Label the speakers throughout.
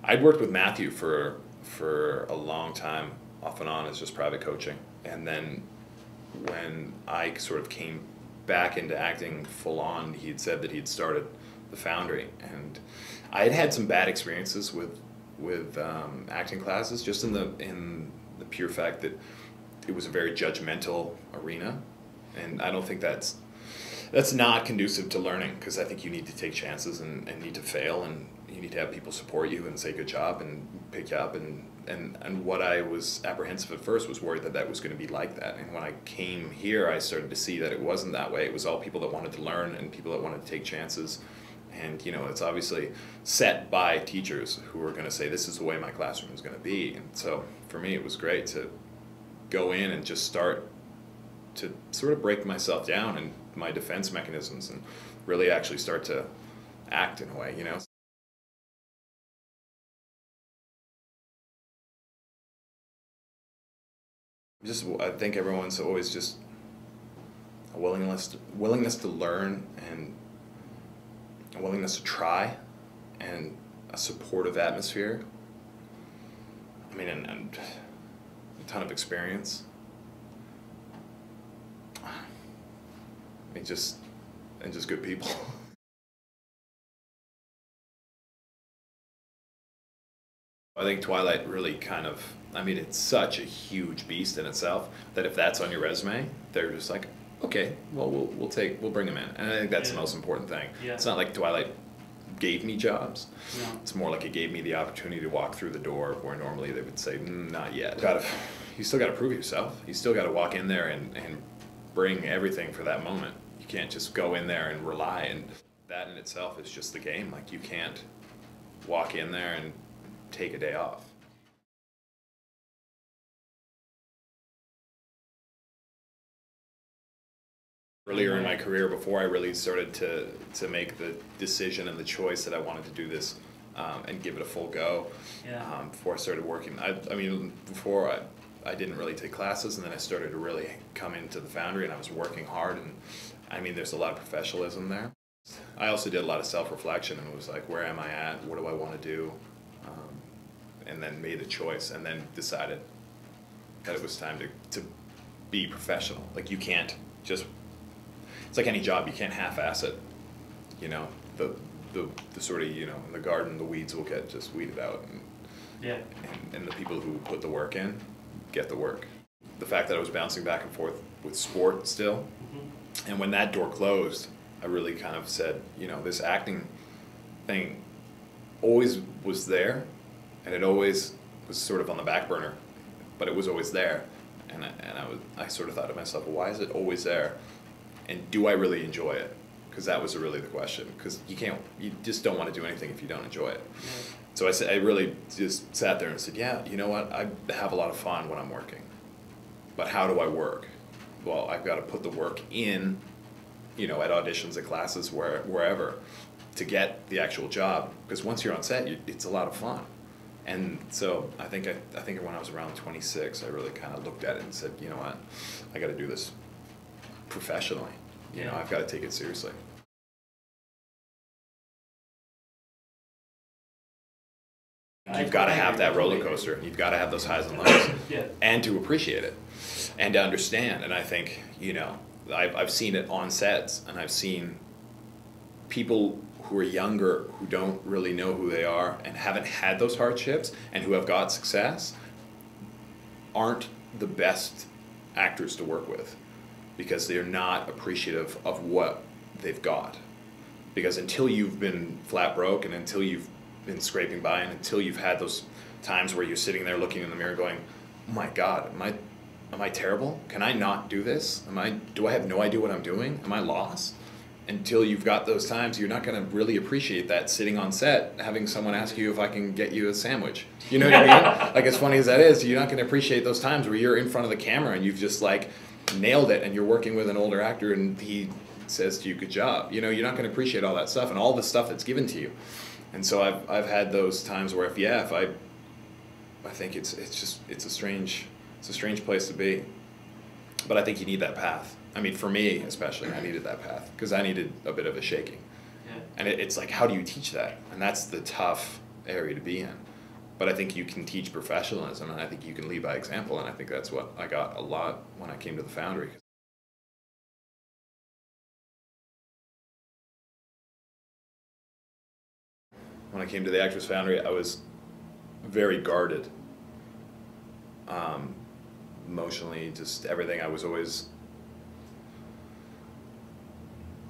Speaker 1: I'd worked with Matthew for a long time, off and on, as just private coaching. And then when I sort of came back into acting full on, he'd said that he'd started the Foundry. And I had had some bad experiences with acting classes, just in the pure fact that it was a very judgmental arena. And I don't think that's not conducive to learning, because I think you need to take chances and need to fail, and you need to have people support you and say good job and pick you up. And what I was apprehensive at first was worried that that was going to be like that. And when I came here, I started to see that it wasn't that way. It was all people that wanted to learn and people that wanted to take chances. And it's obviously set by teachers who are going to say, this is the way my classroom is going to be. And so for me, it was great to go in and just start to sort of break myself down and my defense mechanisms, and really actually start to act in a way, I think everyone's always just a willingness to learn, and a willingness to try, and a supportive atmosphere. I mean, and a ton of experience. Just good people. I think Twilight really it's such a huge beast in itself that if that's on your resume, they're just like, okay, well, we'll bring him in. And I think that's the most important thing.
Speaker 2: Yeah.
Speaker 1: It's not like Twilight gave me jobs.
Speaker 2: No.
Speaker 1: It's more like it gave me the opportunity to walk through the door where normally they would say, not yet. You still got to prove yourself. You still got to walk in there and bring everything for that moment. You can't just go in there and rely, and that in itself is just the game. Like, you can't walk in there and take a day off. Earlier in my career, before I really started to make the decision and the choice that I wanted to do this and give it a full go, before I started working, before I didn't really take classes, and then I started to really come into the Foundry, and I was working hard, and there's a lot of professionalism there. I also did a lot of self-reflection, and was like, where am I at? What do I want to do? And then made a choice, and then decided that it was time to be professional. Like, you can't just, it's like any job, you can't half-ass it. The sort of, in the garden, the weeds will get just weeded out, and the people who put the work in get the work. The fact that I was bouncing back and forth with sport still, and when that door closed, I really kind of said, this acting thing always was there, and it always was sort of on the back burner, but it was always there. And I sort of thought to myself, well, why is it always there? And do I really enjoy it? Because that was really the question. Because you just don't want to do anything if you don't enjoy it. Yeah. So I really just sat there and said, yeah, you know what? I have a lot of fun when I'm working. But how do I work? Well, I've got to put the work in, at auditions, at classes, wherever, to get the actual job. Because once you're on set, it's a lot of fun. And so I think when I was around 26, I really kind of looked at it and said, you know what? I got to do this professionally. I've got to take it seriously. You've got to have that roller coaster. You've got to have those highs and lows, and to appreciate it, and to understand. And I think, I've seen it on sets, and I've seen people who are younger, who don't really know who they are, and haven't had those hardships, and who have got success, aren't the best actors to work with, because they're not appreciative of what they've got. Because until you've been flat broke, and until you've been scraping by, and until you've had those times where you're sitting there looking in the mirror going, oh my God, am I terrible? Can I not do this? Do I have no idea what I'm doing? Am I lost? Until you've got those times, you're not going to really appreciate that sitting on set, having someone ask you if I can get you a sandwich. You know what I mean? Like, as funny as that is, you're not going to appreciate those times where you're in front of the camera and you've just like nailed it, and you're working with an older actor and he says to you, good job. You're not going to appreciate all that stuff and all the stuff that's given to you. And so I've had those times where I think it's a strange place to be. But I think you need that path. For me especially, I needed that path, because I needed a bit of a shaking. Yeah. And it's like, how do you teach that? And that's the tough area to be in. But I think you can teach professionalism, and I think you can lead by example, and I think that's what I got a lot when I came to the Foundry. When I came to the Actors Foundry, I was very guarded. Emotionally, just everything. I was always,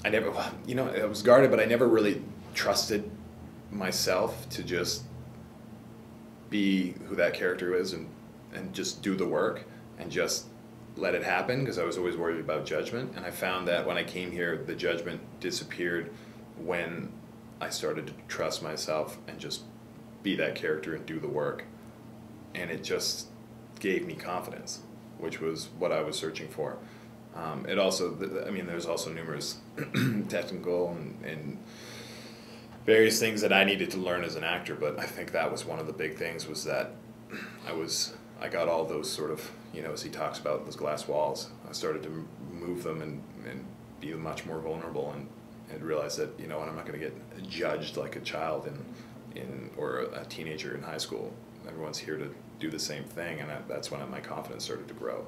Speaker 1: I never, you know, I was guarded, but I never really trusted myself to just be who that character is and just do the work and just let it happen, because I was always worried about judgment. And I found that when I came here, the judgment disappeared when I started to trust myself and just be that character and do the work. And it just gave me confidence, which was what I was searching for. It also, I mean, there's also numerous technical and various things that I needed to learn as an actor, but I think that was one of the big things, was that I got all those sort of, you know, as he talks about those glass walls, I started to move them and be much more vulnerable, and realize that, you know what, I'm not going to get judged like a child or a teenager in high school. Everyone's here to do the same thing, and that's when my confidence started to grow.